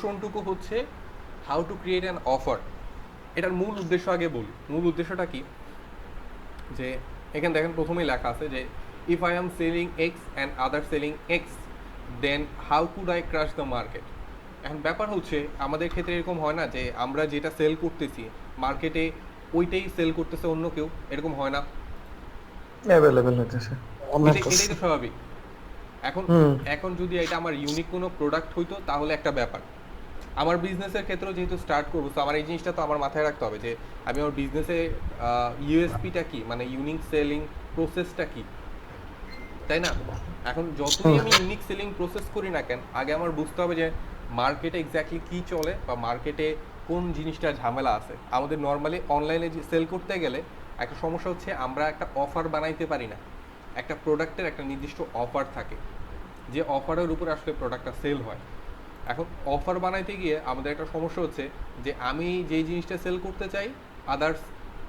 কৌশলটুকু হচ্ছে how to create an offer. এটার মূল উদ্দেশ্য আগে বলি। মূল উদ্দেশ্যটা কি, যে এখানে দেখেন প্রথমেই লেখা আছে যে if I am selling x and other selling x then how could I crash the market. এখন ব্যাপার হচ্ছে আমাদের ক্ষেত্রে এরকম হয় না যে আমরা যেটা সেল করতেছি মার্কেটে ওইটাই সেল করতেছে অন্য কেউ, এরকম হয় না? অ্যাভেলেবেল হইতেছে অনেক এটাই আছে। তো স্বাভাবিক। এখন হুম এখন যদি এটা আমার ইউনিক কোনো প্রোডাক্ট হইতো তাহলে একটা ব্যাপার। আমার বিজনেসের ক্ষেত্রেও যেহেতু স্টার্ট করবো, তো আমার এই জিনিসটা তো আমার মাথায় রাখতে হবে যে আমি আমার বিজনেসে ইউএসপিটা কি, মানে ইউনিক সেলিং প্রসেসটা কি, তাই না? এখন যতই হুম আমি ইউনিক সেলিং প্রসেস করি না কেন, আগে আমার বুঝতে হবে যে মার্কেটে এক্স্যাক্টলি কী চলে বা মার্কেটে কোন জিনিসটা ঝামেলা আছে। আমাদের নর্মালি অনলাইনে সেল করতে গেলে একটা সমস্যা হচ্ছে আমরা একটা অফার বানাইতে পারি না। একটা প্রোডাক্টের একটা নির্দিষ্ট অফার থাকে, যে অফারের উপরে আসলে প্রোডাক্টটা সেল হয়। এখন অফার বানাইতে গিয়ে আমাদের একটা সমস্যা হচ্ছে যে আমি যেই জিনিসটা সেল করতে চাই, আদার্স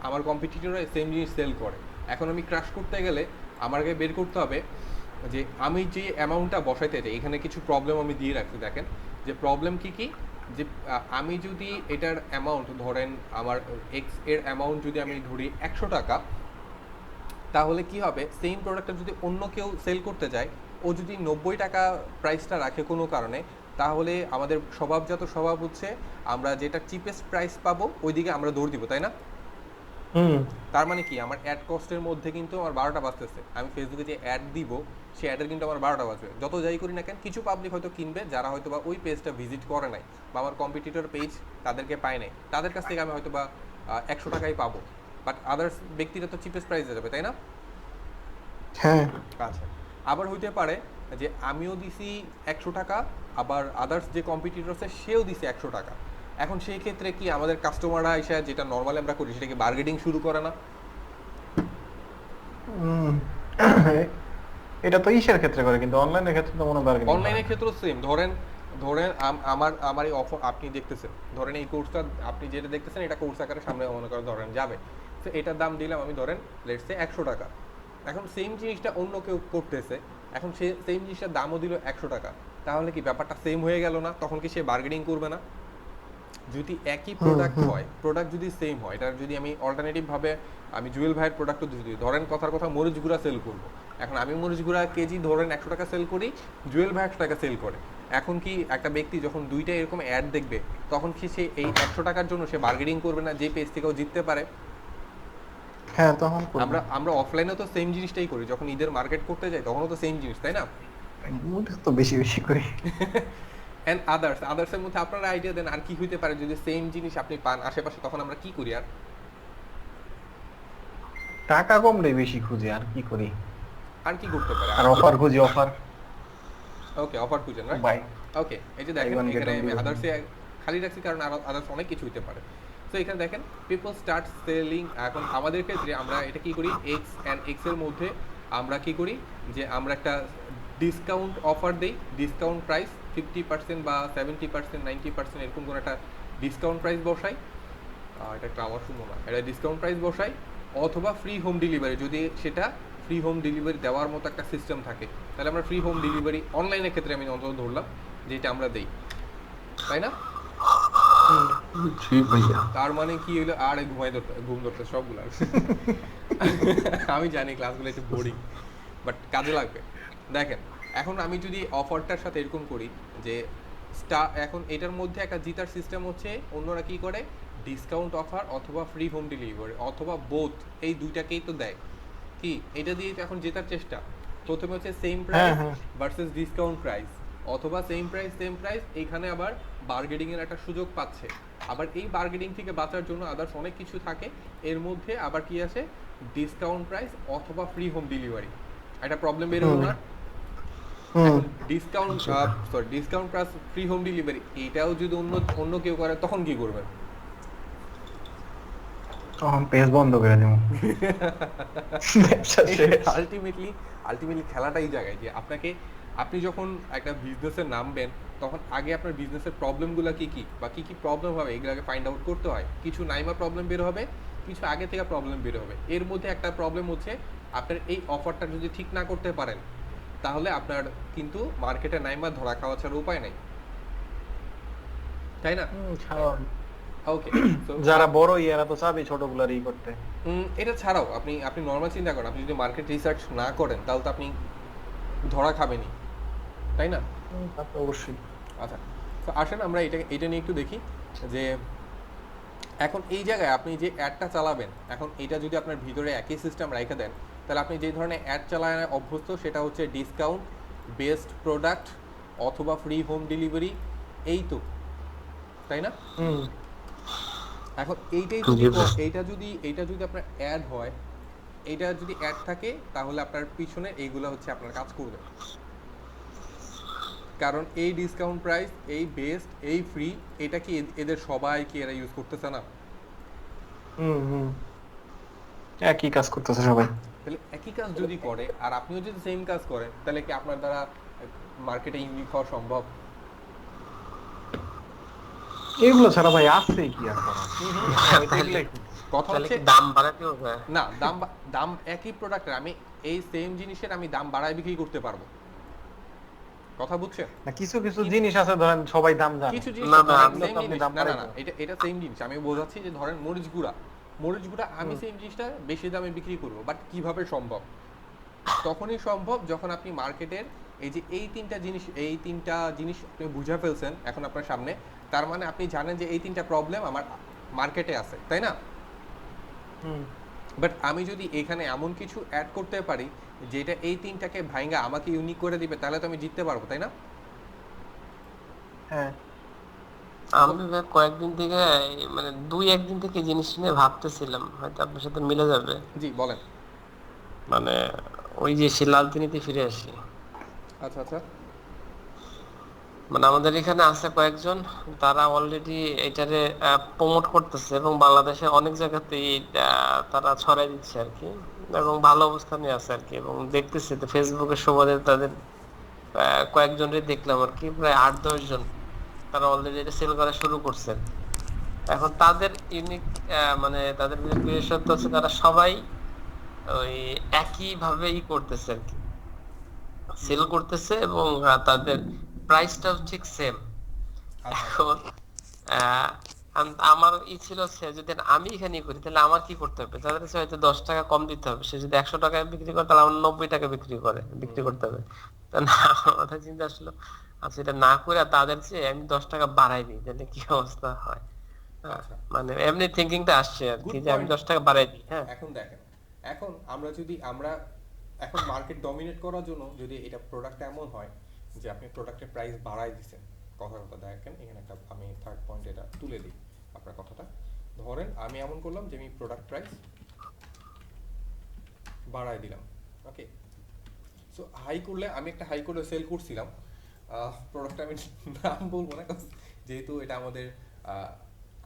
আমার কম্পিটিটররা সেম জিনিস সেল করে। এখন আমি ক্রাশ করতে গেলে আমাকে বের করতে হবে যে আমি যে অ্যামাউন্টটা বসাইতে চাই, এখানে কিছু প্রবলেম আমি দিয়ে রাখছি, দেখেন যে প্রবলেম কি কি। যে আমি যদি এটার অ্যামাউন্ট ধরেন আমার এক্স এর অ্যামাউন্ট যদি আমি ধরি 100 টাকা, তাহলে কি হবে, সেম প্রোডাক্টটা যদি অন্য কেউ সেল করতে যায়, ও যদি 90 টাকা প্রাইসটা রাখে কোনো কারণে, তাহলে আমাদের স্বভাবজাত স্বভাব হচ্ছে আমরা যেটা চিপেস্ট প্রাইস পাবো ওইদিকে আমরা দৌড় দিব, তাই না? হুম। তার মানে কি আমার অ্যাড কস্টের মধ্যে কিন্তু আমার 12টা বাজতেছে। আমি ফেসবুকে যে অ্যাড দিব সেই অ্যাডের কিন্তু আমার 12টা বাজবে। যত যাই করি না কেন, কিছু পাবলিক হয়তো কিনবে যারা হয়তো বা ওই পেজটা ভিজিট করে নাই বা আমার কম্পিটিটর পেজ তাদেরকে পায় নাই, তাদের কাছ থেকে আমি হয়তো বা 100 টাকাই পাবো। বাট আদার্স ব্যক্তিরা তো চিপেস্ট প্রাইসে যাবে, তাই না? হ্যাঁ আচ্ছা, আবার হইতে পারে যে আমিও দিছি 100 টাকা, আবার আদার্স যে কম্পিটিটর আছে সেও দিছে 100 টাকা। এখন সেই ক্ষেত্রে কি আমাদের কাস্টমাররা এসে যেটা নর্মালি আমরা করি সেটাকে বার্গেনিং শুরু করে না? উম, এটা তো ইসের ক্ষেত্রে করে, কিন্তু অনলাইনের ক্ষেত্রে তো কোনো বার্গেনিং করে অনলাইনের না। ক্ষেত্রেও সেম। ধরেন ধরেন আমার আমার এই অফার আপনি দেখতেছেন, ধরেন এই কোর্সটা আপনি যেটা দেখতেছেন এটা কোর্স আকারে সামনে মনে করেন ধরেন যাবে, তো এটার দাম দিলাম আমি ধরেন লেটস সে 100 টাকা। এখন সেম জিনিসটা অন্য কেউ করতেছে, এখন সে সেম জিনিসটার দামও দিল 100 টাকা, তাহলে কি ব্যাপারটা সেম হয়ে গেল না? তখন কি সে বার্গেনিং করবে না? যদি একই হুম প্রোডাক্ট হুম হয়, প্রোডাক্ট যদি সেম হয়, এটার যদি আমি অল্টারনেটিভভাবে আমি জুয়েল ভাইয়ের প্রোডাক্টও যদি ধরেন কথার কথা মরিচ গুঁড়া সেল করবো, এখন আমি মরিচ গুঁড়া কেজি ধরেন 100 টাকা সেল করি, জুয়েল ভাই 100 টাকা সেল করে। এখন কি একটা ব্যক্তি যখন দুইটা এরকম অ্যাড দেখবে, তখন কি সে এই 100 টাকার জন্য সে বার্গেনিং করবে না যে পেজ থেকেও জিততে পারে? হ্যাঁ তখন করবে। আমরা আমরা অফলাইনেও তো সেম জিনিসটাই করি, যখন ঈদের মার্কেট করতে যাই তখনও তো সেম জিনিস, তাই না? ওটা তো বেশি বেশি করি। অ্যান্ড আদার্সের মধ্যে আপনারা আইডিয়া দেন আর কি হইতে পারে যদি সেম জিনিস আপনি পান আশেপাশে, তখন আমরা কি করি আর? টাকা কমলে বেশি খুঁজি, আর কি করি। আর কি করতে পারে, আর আর কি? অফার খুঁজি, অফার। ওকে, অফার খুঁজেন, রাইট? বাই ওকে, এই যে বাই দেখেন ওয়ান গেট এখানে ওয়ান আমি ডিল। আদার্সে খালি রাখছি কারণ আর আদার্স অনেক কিছু হতে পারে। তো এখানে দেখেন পিপল স্টার্ট সেলিং। এখন আমাদের ক্ষেত্রে আমরা এটা কি করি, এক্স অ্যান্ড এক্স এর মধ্যে আমরা কি করি যে আমরা একটা ডিসকাউন্ট অফার দিই, ডিসকাউন্ট প্রাইস 50% বা 70%, 90% এরকম কোনো একটা ডিসকাউন্ট প্রাইস বসাই। এটা একটা আওয়াজ শুনবো না, এটা ডিসকাউন্ট প্রাইস বসাই। অথবা ফ্রি হোম ডেলিভারি, যদি সেটা ফ্রি হোম ডেলিভারি দেওয়ার মতো একটা সিস্টেম থাকে, তাহলে আমরা ফ্রি হোম ডেলিভারি অনলাইনের ক্ষেত্রে আমি অন্তত ধরলাম যেটা আমরা দেই, তাই না? জি ভাইয়া। তার মানে কি হলো, আর ঘুম ধরতে সবগুলো আমি জানি ক্লাসগুলো একটু বোরিং, বাট কাজে লাগবে। দেখেন, এখন আমি যদি অফারটার সাথে এরকম করি যে এখন এটার মধ্যে একটা জিতার সিস্টেম হচ্ছে, অন্যরা কি করে ডিসকাউন্ট অফার অথবা ফ্রি হোম ডেলিভারি অথবা বোথ, এই দুইটাকেই তো দেয়। কি এটা দিয়ে তো এখন জেতার চেষ্টা। প্রথমে হচ্ছে সেম হ্যাঁ প্রাইস হ্যাঁ। ভার্সেস ডিসকাউন্ট প্রাইস, অথবা সেম প্রাইস এইখানে আবার বার্গেনিং এর একটা সুযোগ পাচ্ছে। আবার এই বার্গেনিং থেকে বাঁচার জন্য আদার্স অনেক কিছু থাকে, এর মধ্যে আবার কি আছে, ডিসকাউন্ট প্রাইস অথবা ফ্রি হোম ডেলিভারি। একটা প্রবলেম বের হলো হুম না? হুম। এখন discount discount plus free home delivery এটাও যদি অন্য অন্য কেউ করে তখন কি করবেন? তখন পেজ বন্ধ করে দিব। ব্যবসা শেষ। আলটিমেটলি আলটিমেটলি খেলাটা এই জায়গায় যে আপনি যখন একটা বিজনেসে নামবেন, তখন আগে আপনার বিজনেসের প্রবলেমগুলো কি কি বা কি কি প্রবলেম হবে এগুলো আগে ফাইন্ড আউট করতে হয়। কিছু নাইমা প্রবলেম বের হবে, কিছু আগে থেকে প্রবলেম বের হবে। এর মধ্যে একটা প্রবলেম হচ্ছে আপনার এই অফারটা যদি ঠিক না করতে পারেন, তাহলে আপনার কিন্তু মার্কেটে নাইমা ধরা খাওয়া ছাড়া উপায় নাই। তাই না? স্বাভাবিক। ওকে, সো যারা বড় এরা তো চাবে ছোটগুলার করতে। এটা ছাড়াও আপনি আপনি নর্মাল চিন্তা করেন, আপনি যদি মার্কেট রিসার্চ না করেন তাহলে তো আপনি ধরা খাবেনই, তাই না? তা তো অবশ্যই। আচ্ছা, তো আসেন আমরা এটা নিয়ে একটু দেখি যে এখন এই জায়গায় আপনি যে অ্যাডটা চালাবেন, এখন এটা যদি আপনার ভিতরে একই সিস্টেম রেখে দেন, তাহলে আপনি যে ধরনের অ্যাড চালায় অভ্যস্ত সেটা হচ্ছে ডিসকাউন্ট, বেস্ট প্রোডাক্ট, অথবা ফ্রি হোম ডেলিভারি, এই তো, তাই না? হুম। এখন এইটা যদি আপনার অ্যাড হয়, এইটা যদি অ্যাড থাকে তাহলে আপনার পিছনে এইগুলো হচ্ছে আপনার কাজ করবে, কারণ এই ডিসকাউন্ট প্রাইস, এই বেস্ট, এই ফ্রি, এটা কি এদের সবাই কি এরা ইউজ করতেছে না? হুম হুম, একই কাজ করতেছে সবাই। তাহলে একই কাজ যদি করে আর আপনিও যদি সেম কাজ করেন, তাহলে কি আপনার দ্বারা মার্কেটে ইউনিক হওয়া সম্ভব? এগুলো ছাড়া ভাই আছে কি আর করা? তাহলে কথা তাহলে হচ্ছে কি দাম বাড়াতে হবে? না, দাম একই প্রোডাক্টের আমি এই সেম জিনিসের আমি দাম বাড়ায় বিক্রি করতে পারবো, কথা বুঝছেন? না, কিছু কিছু জিনিস আছে ধরেন সবাই দাম জানে। কিছু জিনিস না, না, ধরেন আমি তো সেম আপনি জিনিস, দাম না না বাড়াই না, দেবেন। এটা সেম জিনিস আমি বোঝাচ্ছি যে ধরেন মরিচ গুঁড়া আমি সেম জিনিসটা বেশি দামে বিক্রি করবো, বাট কিভাবে সম্ভব? তখনই সম্ভব যখন আপনি মার্কেটের এই তিনটা জিনিস আপনি বুঝে ফেলছেন এখন আপনার সামনে, তার মানে আপনি জানেন যে এই তিনটা প্রবলেম আমার মার্কেটে আছে, তাই না? হুম। বাট আমি যদি এখানে এমন কিছু অ্যাড করতে পারি যেটা এই তিনটাকে ভাঙা আমাকে ইউনিক করে দিবে, তাহলে তো আমি জিততে পারবো, তাই না? হ্যাঁ। আমি ভাই কয়েকদিন থেকে মানে দুই একদিন থেকে এই জিনিস নিয়ে ভাবতেছিলাম, হয়তো আপনার সাথে মিলে যাবে। জি বলেন। মানে ওই যে সে লালতিনিতে ফিরে আসি। আচ্ছা আচ্ছা। মানে আমাদের এখানে আছে কয়েকজন, তারা অলরেডি এটারে প্রমোট করতেছে এবং বাংলাদেশে অনেক জায়গাতেই তারা ছড়াই দিচ্ছে আর কি, এবং ভালো অবস্থানে আছে আর কি। এবং দেখতেছি তো ফেসবুকের সুবাদে তাদের কয়েকজনই দেখলাম আর কি, প্রায় 8-10 জন তারা অলরেডি এটা সেল করা শুরু করছেন। এখন তাদের ইউনিক মানে তাদের বিশেষত্ব হচ্ছে তারা সবাই ওই একই ভাবে করতেছে আর কি, সেল করতেছে এবং তাদের প্রাইসটাও ঠিক সেম। আচ্ছা এখন আহ, আমার ছিল সে যদি আমি এখানে করি তাহলে আমার কি করতে হবে, তাদের কাছে হয়তো 10 টাকা কম দিতে হবে। সে যদি 100 টাকায় বিক্রি করে তাহলে আমার 90 টাকা বিক্রি করতে হবে। তা না, আমার মাথায় চিন্তা আসলো, আচ্ছা এটা না করে তাদের চেয়ে আমি 10 টাকা বাড়াই দিই, তাহলে কি অবস্থা হয়। হ্যাঁ, আচ্ছা, মানে এমনি থিঙ্কিংটা আসছে আর কি, গুড যে আমি পয়েন্ট। 10 টাকা বাড়াই দিই। হ্যাঁ, এখন দেখেন, এখন আমরা এখন মার্কেট ডমিনেট করার জন্য যদি এটা প্রোডাক্ট এমন হয় যে আপনি প্রোডাক্টের প্রাইস বাড়াই দিচ্ছেন, কথার কথা দেখেন এখানে একটা আমি থার্ড পয়েন্ট এটা তুলে দিই আপনার কথাটা। ধরেন আমি এমন করলাম যে আমি প্রোডাক্ট প্রাইস বাড়াই দিলাম, ওকে। সো আমি একটা হাই করে সেল করছিলাম প্রোডাক্টটা, আমি নাম বলবো না কারণ যেহেতু এটা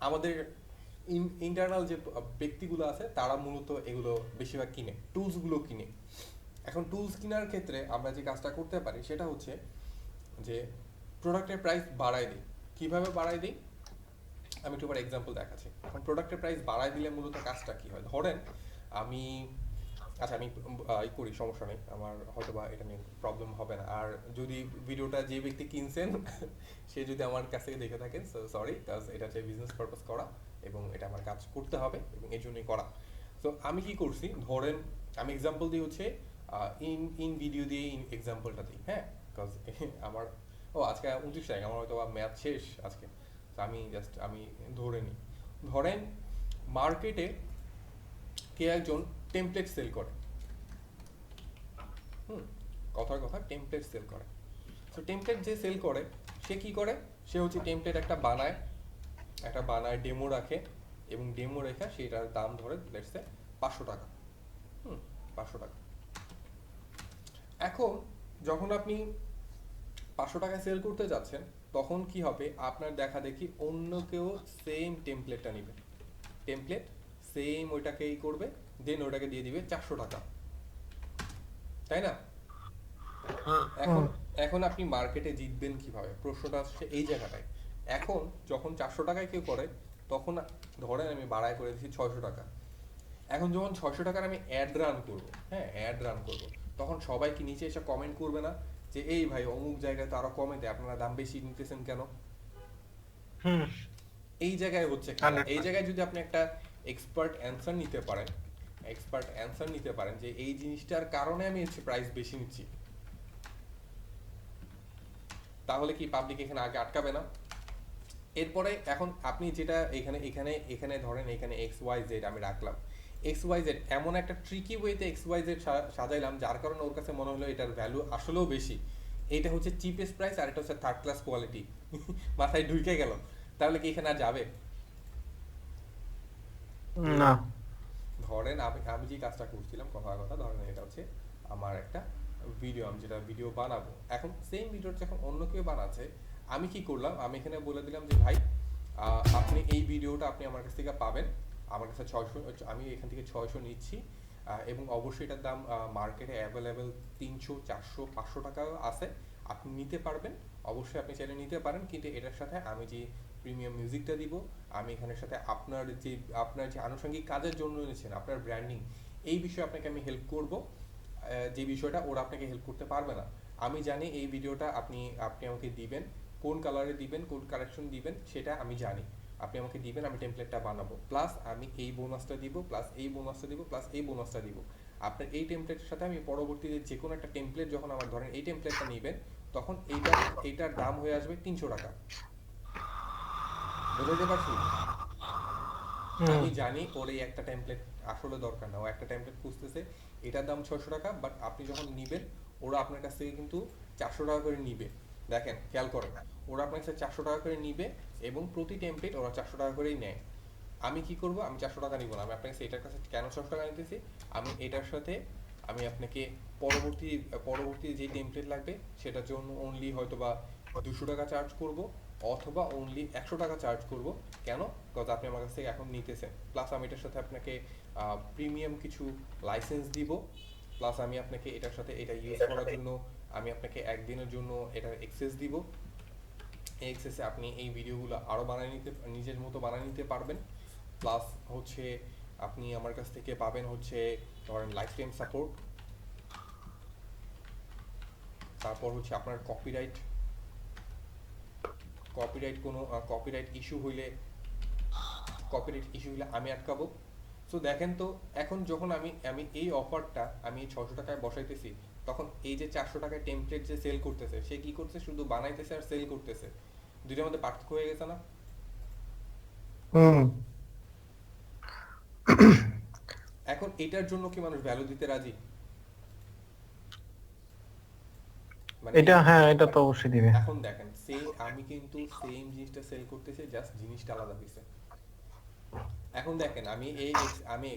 আমাদের ইন্টারনাল যে ব্যক্তিগুলো আছে তারা মূলত এগুলো বেশিরভাগ কিনে, টুলসগুলো কিনে। এখন টুলস কেনার ক্ষেত্রে আমরা যে কাজটা করতে পারি সেটা হচ্ছে যে প্রোডাক্টের প্রাইস বাড়াই দিই। কিভাবে বাড়াই দিই আমি একটু এক্সাম্পল দেখাচ্ছি। এখন প্রোডাক্টের প্রাইস বাড়াই দিলে মূলত কাজটা কি হয়, ধরেন আমি আচ্ছা আমি করি, সমস্যা নেই, আমার হয়তো বা এটা নিয়ে প্রবলেম হবে না। আর যদি ভিডিওটা যে ব্যক্তি কিনছেন সে যদি আমার কাছ থেকে দেখে থাকেন, সরি, কাজ এটা হচ্ছে বিজনেস পারপাস করা এবং এটা আমার কাজ করতে হবে এবং এই জন্যই করা। তো আমি কি করছি, ধরেন আমি এক্সাম্পল দিই হচ্ছে ইন ভিডিও দিয়ে এক্সাম্পলটা দিই, হ্যাঁ, বিকজ আমার আজকে 29 তারিখ, আমার হয়তো ম্যাথ শেষ আজকে, তো আমি ধরে নিই, ধরেন মার্কেটে কে একজন টেমপ্লেট সেল করে, কথার কথা টেমপ্লেট সেল করে। তো টেমপ্লেট যে সেল করে সে কি করে, সে হচ্ছে টেমপ্লেট একটা বানায় ডেমো রাখে এবং ডেমো রেখে সেটার দাম ধরে লেটস সে 500 টাকা। 500 টাকা। এখন যখন আপনি 500 টাকায় সেল করতে যাচ্ছেন তখন কি হবে, আপনার দেখা দেখি অন্য কেউ সেম টেমপ্লেটটা নেবে, টেমপ্লেট সেম ওইটাকেই করবে, দেন ওইটাকে দিয়ে দিবে 400 টাকা, তাই না? এখন এখন আপনি মার্কেটে জিতবেন কিভাবে, প্রশ্নটা আসছে এই জায়গাটায়। এখন যখন 400 টাকায় কেউ করে তখন ধরেন আমি বাড়ায় করে দিচ্ছি 600 টাকা। এখন যখন 600 টাকার আমি অ্যাড রান করব, হ্যাঁ অ্যাড রান করব, তখন সবাই কি নিচে এসে কমেন্ট করবে না যে এই ভাই অমুক জায়গায় তো আরো কমে দেয়, আপনারা দাম বেশি নিতেছেন কেন? হুম। এই জায়গায় হচ্ছে খেলা। এই 100%। জায়গায় যদি আপনি একটা এক্সপার্ট অ্যান্সার নিতে পারেন, যে এই জিনিসটার কারণে আমি হচ্ছে প্রাইস বেশি নিচ্ছি, তাহলে কি পাবলিক এখানে আগে আটকাবে না? এরপরে এখন আপনি যেটা এখানে এখানে এখানে ধরেন এখানে এক্স ওয়াই জেড আমি রাখলাম, এক্স ওয়াই জেড এমন একটা ট্রিকি ওয়েতে এক্স ওয়াই জেড সাজাইলাম যার কারণে ওর কাছে মনে হলো এটার ভ্যালু আসলেও বেশি। এইটা হচ্ছে চিপেস্ট প্রাইস আর এটা হচ্ছে থার্ড ক্লাস কোয়ালিটি। মাথায় ঢুকে গেল, তাহলে কি এখানে আর যাবে? না। ধরেন আমি আমি যে কাজটা করছিলাম, কথা ধরেন এটা হচ্ছে আমার একটা ভিডিও, আমি যেটা ভিডিও বানাবো, এখন সেম ভিডিওটা যখন অন্য কেউ বানাচ্ছে, আমি কি করলাম, আমি এখানে বলে দিলাম যে ভাই আপনি এই ভিডিওটা আপনি আমার কাছ থেকে পাবেন, আমার কাছে 600, আমি এখান থেকে 600 নিচ্ছি, এবং অবশ্যই এটার দাম মার্কেটে অ্যাভেলেবেল 300 400 500 টাকাও আছে, আপনি নিতে পারবেন, অবশ্যই আপনি চাইলে নিতে পারেন, কিন্তু এটার সাথে আমি যে প্রিমিয়াম মিউজিকটা দিব, আমি এখানের সাথে আপনার যে আনুষঙ্গিক কাজের জন্য নিয়েছেন আপনার ব্র্যান্ডিং, এই বিষয়ে আপনাকে আমি হেল্প করব, যে বিষয়টা ওরা আপনাকে হেল্প করতে পারবে না। আমি জানি এই ভিডিওটা আপনি আপনি আমাকে দিবেন, কোন কালারে দিবেন, কোন কারেকশন দিবেন সেটা আমি জানি, আপনি আমাকে দিবেন, আমি টেমপ্লেটটা বানাবো, প্লাস আমি এই বোনাসটা দিব, প্লাস এই বোনাসটা দিব, প্লাস এই বোনাসটা দিব। আপনার এই টেমপ্লেটের সাথে আমি পরবর্তীতে যে কোনো একটা টেমপ্লেট যখন আমার ধরেন এই টেমপ্লেটটা নেবেন, তখন এইটার দাম হয়ে আসবে 300 টাকা। বুঝতে পারছি? হুম। আমি জানি ওর এই একটা টেমপ্লেট আসলে দরকার না, ও একটা টেমপ্লেট খুঁজতেছে, এটার দাম 600 টাকা, বাট আপনি যখন নিবেন ওরা আপনার কাছ থেকে কিন্তু 400 টাকা করে নিবে। দেখেন, খেয়াল করেন, ওরা আপনার কাছে 400 টাকা করে নিবে এবং প্রতি টেমপ্লেট ওরা 400 টাকা করেই নেয়। আমি কি করব, আমি 400 টাকা নিব না, আমি আপনার কাছে এটার কাছে কেন 600 টাকা নিতেছি, আমি এটার সাথে আমি আপনাকে পরবর্তী পরবর্তী যে টেমপ্লেট লাগবে সেটার জন্য অনলি হয়তো বা 200 টাকা চার্জ করব, অথবা অনলি 100 টাকা চার্জ করব। কেন? বিকজ আপনি আমার কাছ থেকে এখন নিতেছেন, প্লাস আমি এটার সাথে আপনাকে প্রিমিয়াম কিছু লাইসেন্স দিব, প্লাস আমি আপনাকে এটার সাথে এটা ইউজ করার জন্য আমি আপনাকে একদিনের জন্য এটার এক্সেস দিব। এই এক্সেসে আপনি এই ভিডিওগুলো আরও বানিয়ে নিতে, নিজের মতো বানিয়ে নিতে পারবেন। প্লাস হচ্ছে আপনি আমার কাছ থেকে পাবেন হচ্ছে ধরেন লাইফ টাইম সাপোর্ট, তারপর হচ্ছে আপনার কপিরাইট কোনো কপিরাইট ইস্যু হইলে আমি আটকাবো। সো দেখেন তো, এখন যখন আমি আমি এই অফারটা আমি 600 টাকায় বসাইতেছি, তখন এই যে 400 টাকায় টেমপ্লেট যে সেল করতেছে, সে কি করছে, শুধু বানাইতেছে আর সেল করতেছে, দুইটার মধ্যে পার্থক্য হয়ে গেছে না? হুম। এখন এটার জন্য কি মানুষ ভ্যালু দিতে রাজি? মানে এই, এটা, হ্যাঁ, এটা তো অবশ্যই দিবে। এখন দেখেন আমি কিন্তু সেম জিনিসটা সেল করতেছি, জাস্ট জিনিসটা আলাদা হয়েছে। এখন দেখেন, আমি এই আমি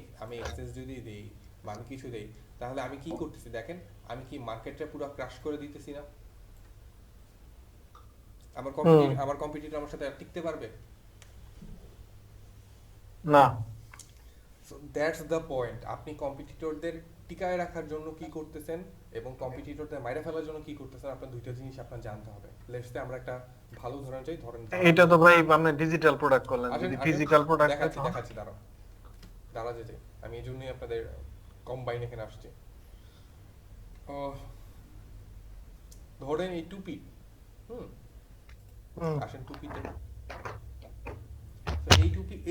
এক্সেস যদি দেই বা আমি কিছু দেই, তাহলে আমি কি করতেছি দেখেন, আমি কি মার্কেটটা পুরো ক্রাশ করে দিতেছি না? হুম। আমার কম্পিটিটর আমার সাথে আর টিকতে পারবে? না। সো দ্যাটস দ্য পয়েন্ট, আপনি কম্পিটিটরদের টিকায় রাখার জন্য কি করতেছেন এবং কম্পিটিটরদের মাইরে ফেলার জন্য কি করতেছেন, আপনার দুইটা জিনিস আপনার জানতে হবে। লেটস সে আমরা একটা ভালো উদাহরণ চাই, ধরেন এটা তো ভাই আপনি ডিজিটাল প্রোডাক্ট করলেন, আসেন যদি আসেন ফিজিক্যাল প্রোডাক্ট হয় দেখাচ্ছি তখন। দেখাচ্ছি দাঁড়াও, দাঁড়া যেতে, আমি এই জন্যই আপনাদের কম্বাইন এখানে আসছি। আহ, ধরেন এই টুপি, হুম, হুম। আসেন টুপিতে। তো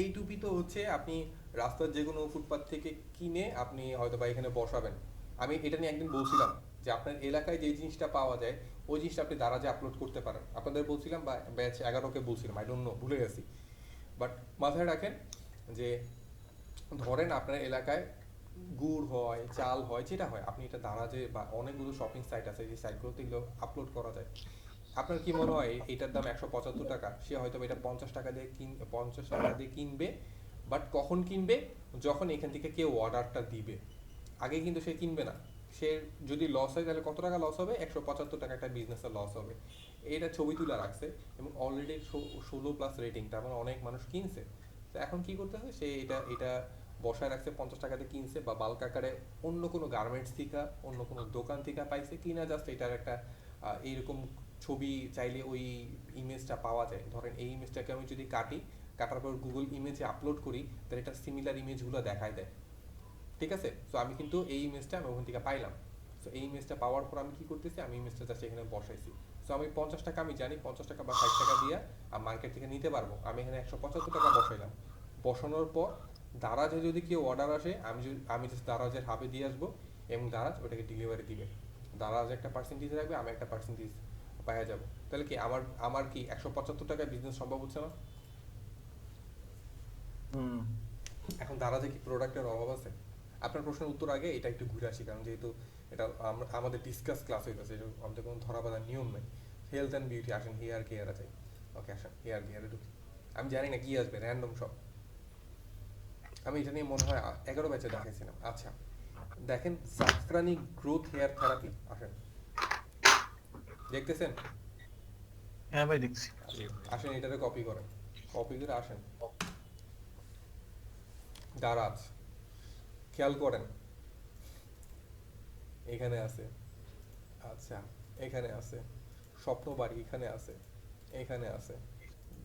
এই টুপি তো হচ্ছে আপনি রাস্তার যে কোনো ফুটপাত থেকে কিনে আপনি হয়তো বা এখানে বসাবেন। আমি এটা নিয়ে একদিন বলছিলাম যে আপনার এলাকায় যে জিনিসটা পাওয়া যায় ওই জিনিসটা আপনি দারাজে আপলোড করতে পারেন, আপনাদের বলছিলাম বা ব্যাচ 11কে বলছিলাম, আই ডোন্ট নো, ভুলে গেছি। বাট মাথায় রাখেন যে ধরেন আপনার এলাকায় গুড় হয়, চাল হয়, যেটা হয়, আপনি এটা দারাজে বা অনেকগুলো শপিং সাইট আছে যে সাইটগুলোতে এগুলো আপলোড করা যায়। আপনার কি মনে হয় এটার দাম 175 টাকা, সে হয়তো এটা 50 টাকা দিয়ে কিনবে, বাট কখন কিনবে, যখন এখান থেকে কেউ অর্ডারটা দিবে, আগে কিন্তু সে কিনবে না। সে যদি লস হয় তাহলে কত টাকা লস হবে, 175 টাকা একটা বিজনেসের লস হবে। এটা ছবি তুলে রাখছে এবং অলরেডি 16+ রেটিং, তার মানে অনেক মানুষ কিনছে। তো এখন কি করতেছে, সে এটা এটা বসায় রাখছে, 50 টাকাতে কিনছে বা বাল্ক আকারে অন্য কোনো গার্মেন্টস থেকে, অন্য কোনো দোকান থেকে পাইছে কিনা, জাস্ট এটার একটা এইরকম ছবি চাইলে ওই ইমেজটা পাওয়া যায়। ধরেন এই ইমেজটাকে আমি যদি কাটার পর গুগল ইমেজে আপলোড করি, তাহলে এটা সিমিলার ইমেজগুলো দেখায় দেয়। ঠিক আছে, সো আমি কিন্তু এই ইমেজটা আমি ওখান থেকে পাইলাম। সো এই ইমেজটা পাওয়ার পর আমি কি করতেছি, আমি ইমেজটা জাস্ট এখানে বসাইছি। সো আমি 50 টাকা আমি জানি 50 টাকা বা 60 টাকা দিয়ে আমি মার্কেট থেকে নিতে পারবো, আমি এখানে 175 টাকা বসাইলাম। বসানোর পর দারাজে যদি কেউ অর্ডার আসে, আমি জাস্ট দারাজের হাবে দিয়ে আসবো এবং দারাজ ওটাকে ডেলিভারি দিবে। দারাজ একটা পার্সেন্টেজ রাখবে, আমি একটা পার্সেন্টেজ পাওয়া যাবো। তাহলে কি আমার আমার কি 175 টাকায় বিজনেস সম্ভব হচ্ছে না? হুম। এখন দারাজে কি প্রোডাক্টের অভাব আছে? আপনার প্রশ্নের উত্তর আগে এটা একটু ঘুরে আসি, কারণ যেহেতু এটা আমাদের ডিসকাস ক্লাস হইতেছে, এটা আমাদের কোনো ধরা বাঁধা নিয়ম নেই। হেলথ অ্যান্ড বিউটি, আসেন হেয়ার কেয়ার আছে। ওকে আসেন হেয়ার কেয়ারে ঢুকি। আমি জানি না কি আসবে, র্যান্ডম সব। আমি এটা নিয়ে মনে হয় 11 ব্যাচে দেখাইছিলাম। আচ্ছা দেখেন, জাফরানি গ্রোথ হেয়ার থেরাপি, আসেন দেখতেছেন? হ্যাঁ ভাই দেখছি। আসেন এটারে কপি করেন, কপি করে আসেন দারাজ, খেয়াল করেন এখানে আছে। আচ্ছা এখানে আছে স্বপ্নবাড়ি, এখানে আছে, এখানে আছে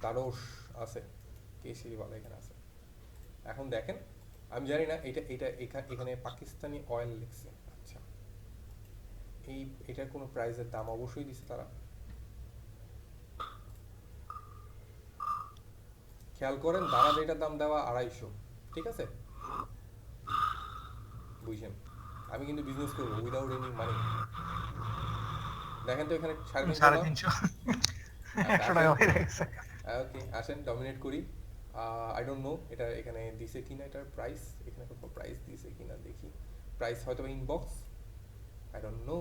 দারস আছে, কেশরিওয়ালা এখানে আছে। এখন দেখেন, আমি জানি না এটা এটা এখানে পাকিস্তানি অয়েল লিখছে। আচ্ছা এই এটার কোনো প্রাইসের দাম অবশ্যই দিছে তারা। খেয়াল করেন দারাজ এটার দাম দেওয়া 250, ঠিক আছে? বুঝছেন, আমি কিন্তু বিজনেস করবো উইদাউট এনি মানি। দেখেন তো এখানে 350 না? 350 আচ্ছা 100 আসেন, টাকা হয়ে গেছে। ওকে আসেন ডমিনেট করি। আই ডোন্ট নো এটা এখানে দিছে কিনা, এটার প্রাইস এখানে কত প্রাইস দিছে কিনা দেখি। প্রাইস হয়তো inbox, I don't know.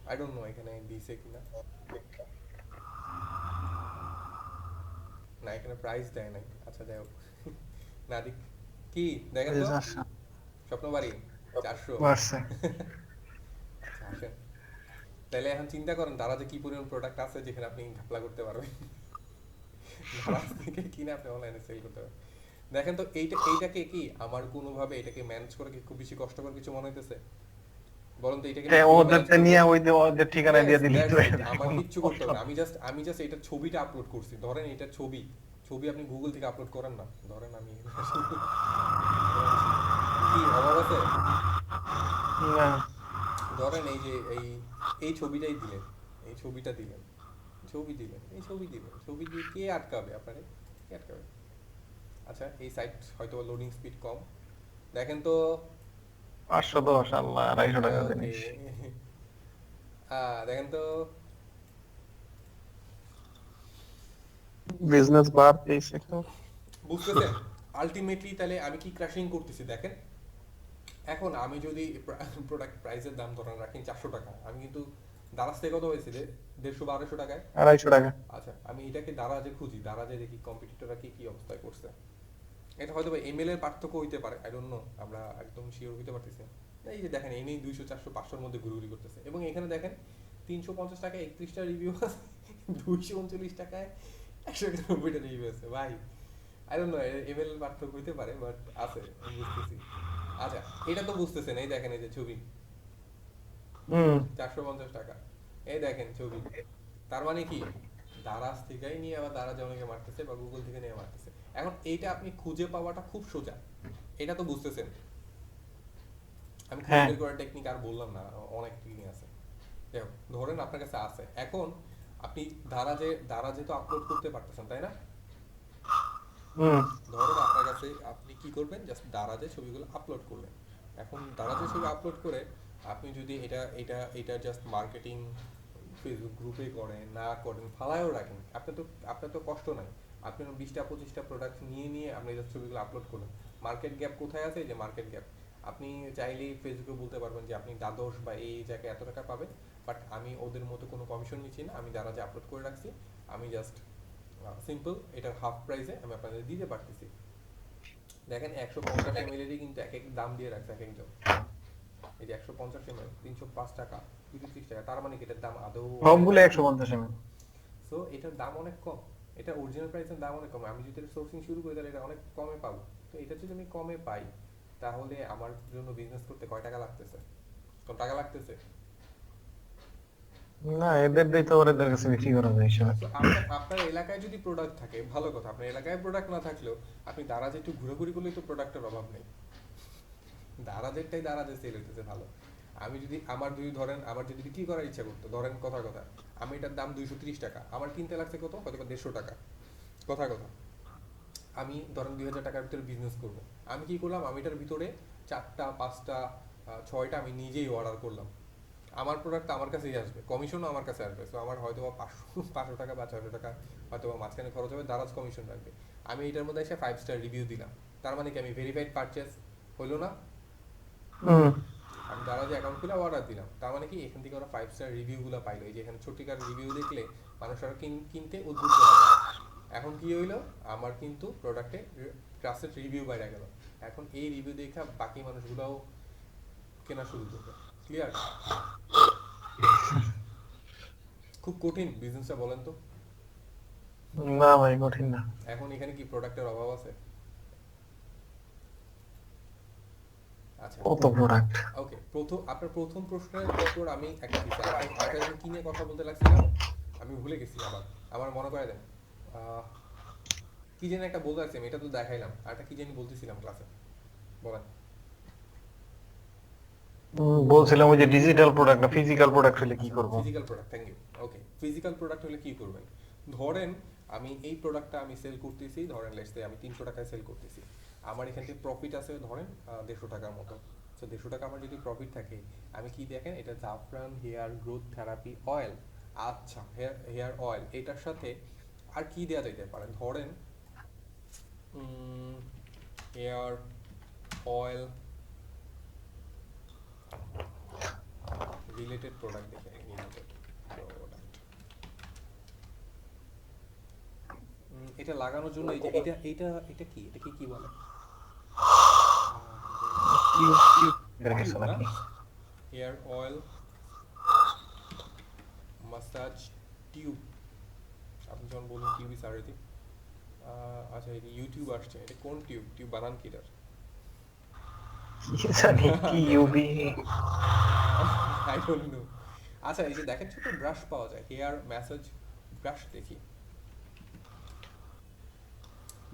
I don't know এখানে দিছে কিনা। না এখানে প্রাইস দেয় নাই। আচ্ছা যাই হোক না দিক, কি দেখেন তো, 400 স্বপ্নবাড়ি 400। বাড়ছে। আচ্ছা আসেন, তাহলে এখন চিন্তা করেন দারাজে কি পরিমাণ প্রোডাক্ট আছে যেখানে আপনি ঘাপলা করতে পারবেন। দারাজ থেকে কিনে আপনি অনলাইনে সেল করতে পারবেন। দেখেন তো এইটাকে কি আমার কোনোভাবে এটাকে ম্যানেজ করে কি খুব বেশি কষ্টকর কিছু মনে হইতেছে? বলুন তো এটাকে হ্যাঁ, কিভাবে ম্যানেজ ওদেরটা করবো? নিয়ে ওদের ঠিকানায় দিয়ে দিলি তো আমার কিচ্ছু করতে হবে না, আমি জাস্ট এটার ছবিটা আপলোড করছি। ধরেন এটার ছবি ছবি আপনি গুগল থেকে আপলোড করেন না, ধরেন আমি কি অভাব আছে? না। ধরেন এই যে এই ছবিটাই দিলেন, এই ছবিটা দিলেন, ছবি দিলেন, এই ছবি দিলেন, ছবি দিয়ে কে আটকাবে আপনারে? কে আটকাবে? আচ্ছা এই সাইট হয়তো লোডিং স্পিড কম, দেখেন তো। 510 আল্লাহ 250 টাকা ওকে জিনিস। দেখেন তো। বিজনেস বাড়তেছে তো। বুঝতেছেন আলটিমেটলি তাহলে আমি কি ক্র্যাশিং করতেছি দেখেন। এখন আমি যদি প্রোডাক্ট প্রাইসের দাম ধরেন রাখি 400 টাকা, আমি কিন্তু দারাজ থেকে কত হয়েছে 150-250 টাকায়। 250 টাকা। আচ্ছা আমি এটাকে দারাজে খুঁজি, দারাজে দেখি কম্পিটিটররা কি কি অবস্থায় করছে। এটা হয়তো এমএল এর পার্থক্য হইতে পারে, আই ডোন্ট নো, আমরা একদম শিওর হইতে পারতেছি না। এই যে দেখেন এই 200-400-500-র মধ্যে ঘুরঘুরি করতেছে, এবং এখানে দেখেন 350 টাকায় 31টা রিভিউ আছে, 239 টাকায় 190টা রিভিউ আছে। ভাই আই ডোন্ট নো এমএল এর পার্থক্য হইতে পারে, বাট আছে আমি বুঝতেছি। আচ্ছা এটা তো বুঝতেছেন, এই দেখেন এই যে ছবি হুম। 450 টাকা, এই দেখেন ছবি। তার মানে কি দারাজ থেকেই নিয়ে আবার দারাজ অনেকে মারতেছে বা গুগল থেকে নিয়ে মারতেছে। এখন এইটা আপনি খুঁজে পাওয়াটা খুব সোজা, এটা তো বুঝতেছেন। আমি খুঁজে হ্যাঁ। বের করার টেকনিক আর বললাম না, অনেক টেকনিক আছে। দেখো ধরেন আপনার কাছে আছে, এখন আপনি দারাজে তো আপলোড করতে পারতেছেন তাই না? হুম। ধরেন আপনার কাছে, আপনি কি করবেন, জাস্ট দারাজে ছবিগুলো আপলোড করলেন। এখন দারাজে ছবি আপলোড করে আপনি যদি এটা জাস্ট মার্কেটিং ফেসবুক গ্রুপে করেন না করেন ফালায়ও রাখেন, আপনার তো কষ্ট নাই। আপনি 20টা-25টা প্রোডাক্ট নিয়ে নিয়ে আপনি জাস্ট ছবিগুলো আপলোড করলেন। মার্কেট গ্যাপ কোথায় আছে? এই যে মার্কেট গ্যাপ, আপনি চাইলেই ফেসবুকে বলতে পারবেন যে আপনি দ্বাদশ বা এই জায়গায় এত টাকা পাবেন, বাট আমি ওদের মতো কোনো কমিশন নিচ্ছি না, আমি দারাজে আপলোড করে রাখছি, আমি জাস্ট সিম্পল এটার হাফ প্রাইসে আমি আপনাদের দিতে পারতেছি। দেখেন 150 ml-এরই কিন্তু এক এক দাম দিয়ে রাখছে এক একজন। এই যে 150 ml 305 টাকা, 33 টাকা, তার মানে কি এটার দাম আদৌ? সবগুলো 150 এমএল। সো এটার দাম অনেক কম, এটা অরিজিনাল প্রাইসের দাম অনেক কম। আমি যদি এটা সোর্সিং শুরু করি তাহলে এটা অনেক কমে পাবো। তো এটা যদি আমি কমে পাই তাহলে আমার জন্য বিজনেস করতে কয় টাকা লাগতেছে? কত টাকা লাগতেছে? না, এদের দিয়ে তো ওদের কাছে বিক্রি করা যায় হিসাবে। তো আপনার এলাকায় যদি প্রোডাক্ট থাকে ভালো কথা, আপনার এলাকায় প্রোডাক্ট না থাকলেও আপনি দারাজে একটু ঘুরে ঘুরি করলেই তো প্রোডাক্টের অভাব নেই। দারাজেরটাই দারাজে সেল হইতেছে ভালো। আমি যদি ধরেন আমার যদি বিক্রি করার ইচ্ছা করতো, ধরেন কথা কথা আমি এটার দাম 230 টাকা, আমার কিনতে লাগছে কত, হয়তো বা 150 টাকা, কথা কথা আমি ধরেন 2000 টাকার ভিতরে বিজনেস করব। আমি কি করলাম, আমি এটার ভিতরে 4টা 5টা 6টা আমি নিজেই অর্ডার করলাম। আমার প্রোডাক্ট আমার কাছেই আসবে, কমিশনও আমার কাছে আসবে। সো আমার হয়তো বা 500 টাকা বা 600 টাকা হয়তো বা মাঝখানে খরচ হবে, দারাজ কমিশন রাখবে। আমি এটার মধ্যে এসে 5 স্টার রিভিউ দিলাম, তার মানে কি আমি ভেরিফাইড পারচেস হলো না? হুম। আমি দারাজে অ্যাকাউন্ট খুলে অর্ডার দিলাম, তার মানে কি এখান থেকে ওরা 5 স্টার রিভিউগুলো পাইলো। এই যে এখানে ছোট্টিকার রিভিউ দেখলে মানুষ আরো কিনতে উদ্বুদ্ধ হবে। এখন কি হইলো, আমার কিন্তু প্রোডাক্টে ট্রাস্টেড রিভিউ বাইরে গেল। এখন এই রিভিউ দেখা বাকি মানুষগুলোও কেনা শুরু করবে। ক্লিয়ার? খুব কঠিন বিজনেসটা, বলেন তো? না ভাই, কঠিন না। এখন এখানে কি প্রোডাক্টের অভাব আছে? আচ্ছা, কত প্রোডাক্ট! ওকে, আপনার প্রথম প্রশ্নের উত্তর আমি একটা দিচ্ছি। আরেকটা যেন কি নিয়ে কথা বলতে লাগছিলাম আমি ভুলে গেছি, আবার আমার মনে করে দেন। আহ, কি যেন একটা বলতে লাগছি আমি, এটা তো দেখাইলাম, আর একটা কি জানি বলতেছিলাম ক্লাসে, বলেন। বলছিলাম ওই যে ডিজিটাল প্রোডাক্ট না ফিজিক্যাল প্রোডাক্ট হলে কি আচ্ছা, করব? Physical product, thank you. Okay, physical product হলে কি করবেন? ধরেন আমি এই প্রোডাক্টটা আমি সেল করতেছি, ধরেন লেটস সে আমি 300 টাকায় সেল করতেছি। আমার এখান থেকে প্রফিট আছে ধরেন 150 টাকার মতো। সো 150 টাকা আমার যদি প্রফিট থাকে, আমি কি দেখেন, এটা জাফরান হেয়ার গ্রোথ থেরাপি অয়েল। আচ্ছা, হেয়ার অয়েল, এটার সাথে আর কি দেওয়া যেতে পারে? ধরেন হেয়ার অয়েল রিলেটেড প্রোডাক্ট দেখে, রিলেটেড প্রোডাক্ট, এটা লাগানোর জন্য এই যে এটা কি, এটাকে কি বলে? এর কিছু টিউব না, নাকি? Hair oil massage tube. আপনি যখন বলুন টিউবই সারথি। আচ্ছা, এই ইউটিউব আসছে, এটা কোন টিউব? টিউব বানান কি এটার? কি জানি কি ইউবি। I don't know. আচ্ছা, এই যে দেখেন ছোট ব্রাশ পাওয়া যায়, হেয়ার ম্যাসাজ ব্রাশ, দেখি,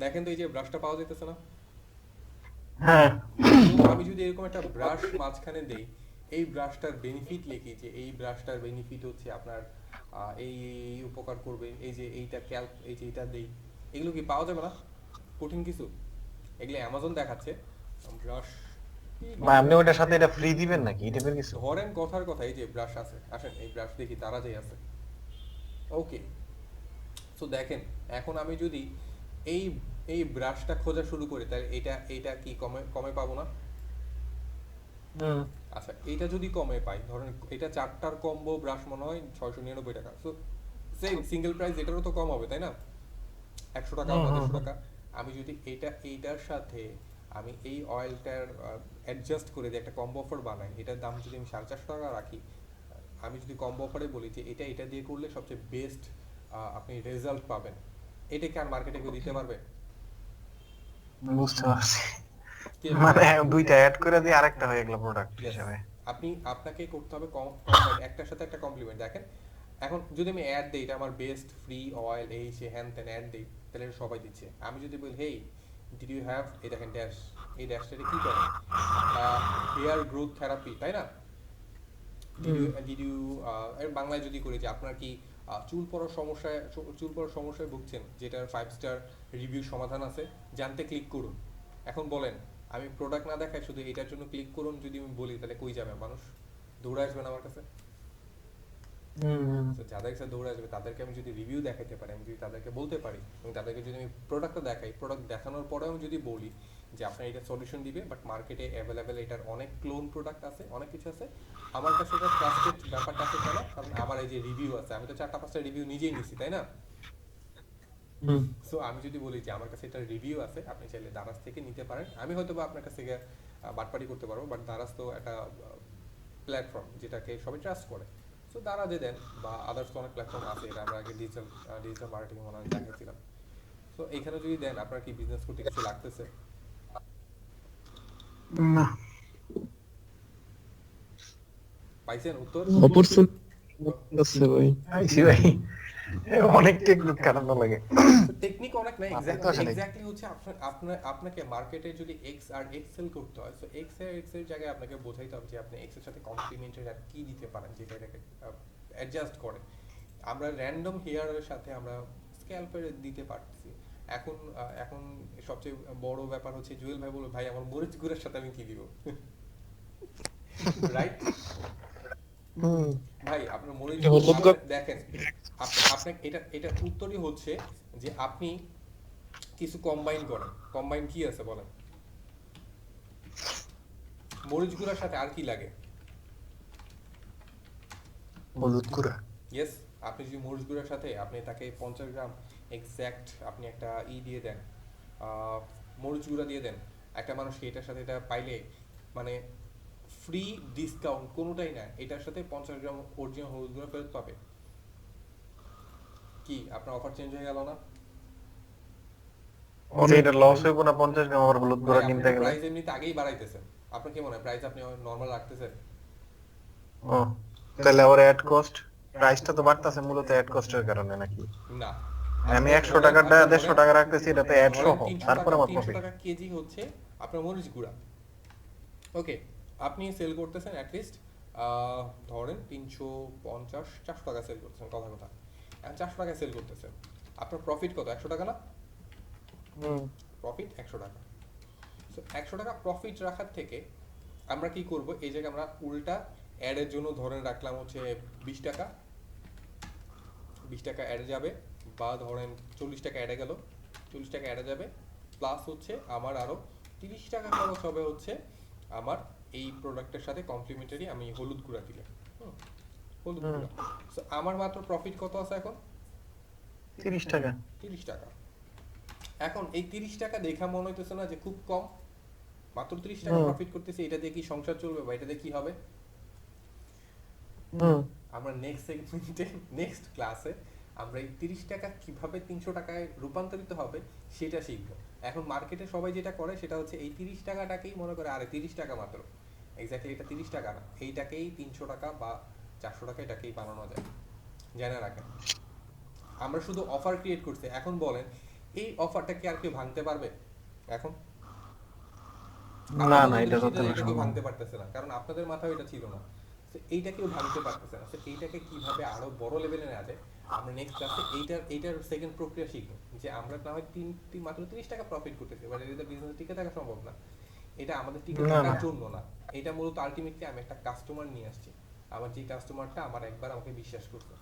দেখেন তো এই যে ব্রাশটা পাওয়া যাইতেছে না? হ্যাঁ। তো আমি যদি এরকম একটা ব্রাশ মাঝখানে দেই, এই ব্রাশটার বেনিফিট লিখি যে এই ব্রাশটার বেনিফিট হচ্ছে আপনার এই উপকার করবে, এই যে এইটা ক্যাল্প, এই যে এইটা দেই, এগুলো কি পাওয়া যাবে না? কঠিন কিছু? এগুলো অ্যামাজন দেখাচ্ছে ব্রাশ। ভাই আপনি ওটার সাথে এটা ফ্রি দিবেন নাকি এই টাইপের কিছু? ধরেন কথার কথা, এই যে ব্রাশ আছে, আসেন এই ব্রাশ দেখি, তারা যে আছে। ওকে, সো দেখেন, এখন আমি যদি এই এই ব্রাশটা খোঁজা শুরু করি, তাহলে এইটা কি কমে কমে পাবো না? হুম। আচ্ছা, এটা যদি কমে পাই, ধরেন এটা 4টার কম্বো ব্রাশ মনে হয় 699 টাকা। সো সেম সিঙ্গেল প্রাইস, এটারও তো কম হবে তাই না? 100 টাকা হুম বা হুম 150 হুম। টাকা। আমি যদি এইটার সাথে আমি এই অয়েলটার অ্যাডজাস্ট করে দিই, একটা কম্বো অফার বানাই, এটার দাম যদি আমি 450 টাকা রাখি, আমি যদি কম্বো অফারে বলি যে এটা দিয়ে করলে সবচেয়ে বেস্ট আপনি রেজাল্ট পাবেন, এটা কি আর মার্কেটে কেউ দিতে পারবে? বুঝতে পারছি। কে মানে পারবে? দুইটা অ্যাড করে দিয়ে আরেকটা হয়ে গেল প্রোডাক্ট ইয়েস, হিসেবে। আপনাকে করতে হবে কম্বাইন, একটার সাথে একটা কমপ্লিমেন্ট। দেখেন, এখন যদি আমি অ্যাড দিই, এটা আমার বেস্ট ফ্রি অয়েল, এই সে হ্যান ত্যান অ্যাড দিই, তাহলে এটা সবাই দিচ্ছে। আমি যদি বলি হেই ডিড ইউ হ্যাভ, এই দেখেন ড্যাশ, এই ড্যাশটা কি করে, হেয়ার গ্রোথ থেরাপি, তাই না? ডিড ইউ এর বাংলায় যদি করি যে আপনার কি চুল পড়ার সমস্যায় ভুগছেন, যেটার 5 স্টার রিভিউ সমাধান আছে, জানতে ক্লিক করুন। এখন বলেন, আমি প্রোডাক্ট না দেখাই শুধু এটার জন্য ক্লিক করুন যদি আমি বলি, তাহলে কই যাবে মানুষ? দৌড়ে আসবে না আমার কাছে? হুম। তো যাদের কাছে দৌড়ে আসবে তাদেরকে আমি যদি রিভিউ দেখাতে পারি, আমি যদি তাদেরকে বলতে পারি, এবং তাদেরকে যদি আমি প্রোডাক্টটা দেখাই, প্রোডাক্ট দেখানোর পরেও আমি যদি বলি যে আপনার এটা সলিউশন দিবে, বাট মার্কেটে অ্যাভেলেবেল এটার অনেক ক্লোন প্রোডাক্ট আছে, অনেক কিছু আছে, আমার কাছে এটা ট্রাস্টেড ব্যাপারটা আছে কেন? কারণ আমার এই যে রিভিউ আছে, আমি তো 4টা 5টা রিভিউ নিজেই নিছি তাই না? হুম। সো আমি যদি বলি যে আমার কাছে এটা রিভিউ আছে, আপনি চাইলে দারাজ থেকে নিতে পারেন, আমি হয়তো বা আপনার কাছ থেকে বাটপারি করতে পারবো, বাট দারাজ তো একটা প্ল্যাটফর্ম যেটাকে সবাই ট্রাস্ট করে। সো দারাজে দেন, বা আদার্স তো অনেক প্ল্যাটফর্ম আছে, এটা আমরা আগে ডিজিটাল মার্কেটিং মনে হয় দেখাচ্ছিলাম। সো এইখানে যদি দেন, আপনার কি বিজনেস করতে কিছু লাগতেছে? না। পাইছেন উত্তর? অপরচুনিটি আছে ভাই। আইসি ভাই। অনেক টেকনিক কাটানো লাগে। টেকনিক অনেক না, মাথায় তো আসে নাই। এক্স্যাক্টলি হচ্ছে আপনাকে মার্কেটে যদি এক্স আর এক্স সেল করতে হয়, তো এক্স এর জায়গায় আপনাকে বোঝাইতে হবে যে আপনি এক্স এর সাথে কমপ্লিমেন্টারি আর কি দিতে পারেন যেটা এটাকে অ্যাডজাস্ট করে। আমরা র্যান্ডম হেয়ারের সাথে আমরা স্ক্যাল্পের দিতে পারতেছি। এখন সবচেয়ে বড় ব্যাপার হচ্ছে জুয়েল ভাই বলবে ভাই আমার মরিচ গুঁড়ার সাথে আমি কি দিব, রাইট? ভাই আপনার মরিচ গুঁড়া দেখেন, আপনার এটা উত্তরই হচ্ছে যে আপনি কিছু কম্বাইন করেন। কম্বাইন কি আছে বলেন? মরিচ গুঁড়ার সাথে আর কি লাগে? হলুদ গুঁড়া। ইয়েস, আপনি যদি মরিচ গুঁড়ার সাথে আপনি তাকে 50 গ্রাম এক্স্যাক্ট আপনি একটা দিয়ে দেন, মরিচ গুঁড়া দিয়ে দেন, একটা মানুষকে এটার সাথে এটা পাইলে মানে ফ্রি ডিসকাউন্ট কোনোটাই না, এটার সাথে 50 গ্রাম অরিজিনাল হলুদ গুঁড়া ফেরত পাবে। কি আপনার অফার চেঞ্জ হয়ে গেল না? এটা লস হইব না 50 গ্রাম আবার হলুদ গুঁড়া কিনতে গেলে? প্রাইস এমনিতে আগেই বাড়াইতেছেন, আপনার কি মনে হয় প্রাইস আপনি নরমাল রাখতেছেন? ও, তাহলে আবার অ্যাড কস্ট, প্রাইসটা তো বাড়তাছে মূলত অ্যাড কস্টের কারণে নাকি? না, আমি 100 টাকাটা 150 টাকা রাখতেছি, এটাতে অ্যাড সহ, তারপর আমার 300 প্রফিট। টাকা কেজি হচ্ছে আপনার মরিচ গুঁড়া। ওকে, আপনি সেল করতেছেন অ্যাটলিস্ট ধরেন 350 400 টাকা সেল করতেছেন, কথা কথা 400 টাকা সেল করতেছেন, আপনার প্রফিট কত? 100 টাকা না? প্রফিট 100 টাকা। সো 100 টাকা প্রফিট রাখার থেকে আমরা কি করব, এই জায়গায় আমরা উল্টা অ্যাডের জন্য ধরেন রাখলাম হচ্ছে 20 টাকা, 20 টাকা অ্যাডে যাবে, বা ধরেন 40 টাকা অ্যাডে গেল, 40 টাকা অ্যাডে যাবে, প্লাস হচ্ছে আমার আরো 30 টাকা খরচ হবে হচ্ছে আমার এই প্রোডাক্টের সাথে কমপ্লিমেন্টারি আমি হলুদ গুঁড়া দিলে, হলুদ গুঁড়া। সো আমার মাত্র প্রফিট কত আছে এখন? 30 টাকা। 30 টাকা। এখন এই 30 টাকা দেখা মনে হইতেছে না যে খুব কম? মাত্র 30 টাকা প্রফিট করতেছি, এটা দিয়ে কি সংসার চলবে বা এটা দিয়ে কি হবে? আমরা নেক্সট সেগমেন্টে নেক্সট ক্লাসে আমরা এই 30 টাকা কিভাবে 300 টাকায় রূপান্তরিত হবে সেটা শিখবো। এখন মার্কেটে সবাই যেটা করে সেটা হচ্ছে এই 30 টাকাটাকেই মনে করে আরে 30 টাকা মাত্র, এক্স্যাক্টলি এটা 30 টাকা না, এইটাকেই 300 টাকা বা 400 টাকা এটাকেই বানানো যায়। জেনে রাখেন, আমরা শুধু অফার ক্রিয়েট করছি। এখন বলেন এই অফারটা কি আর কেউ ভাঙতে পারবে? এখন না না, এটা তো কেউ ভাঙতে পারতেছে না, কারণ আপনাদের মাথায় এটা ছিল না। তো এইটা কেউ ভাঙতে পারতেছে না। তো এইটাকে কিভাবে আরো বড় লেভেলে নেওয়া যায় আমরা নেক্সট ক্লাসে এইটার সেকেন্ড প্রক্রিয়া শিখবো, যে আমরা না হয় মাত্র 30 টাকা প্রফিট করতেছি, বাট এটা বিজনেস টিকে থাকা সম্ভব না। এটা আমাদের টিকে থাকার জন্য না, এটা মূলত আলটিমেটলি আমি একটা কাস্টমার নিয়ে আসছি, আমার যে কাস্টমারটা আমার একবার আমাকে বিশ্বাস করছে,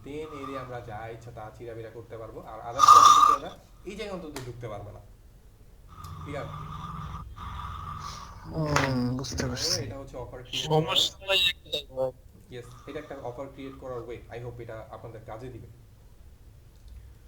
দেন এরে আমরা যা ইচ্ছা তা চিরাবিরা করতে পারবো, আর আদার্স আমরা এই জায়গায় অন্তত ঢুকতে পারবে না। ক্লিয়ার? বুঝতে পারছি। এটা হচ্ছে অফার সমস্যা ইয়েস, এটা একটা অফার ক্রিয়েট করার ওয়ে। আই হোপ এটা আপনাদের কাজে দিবে।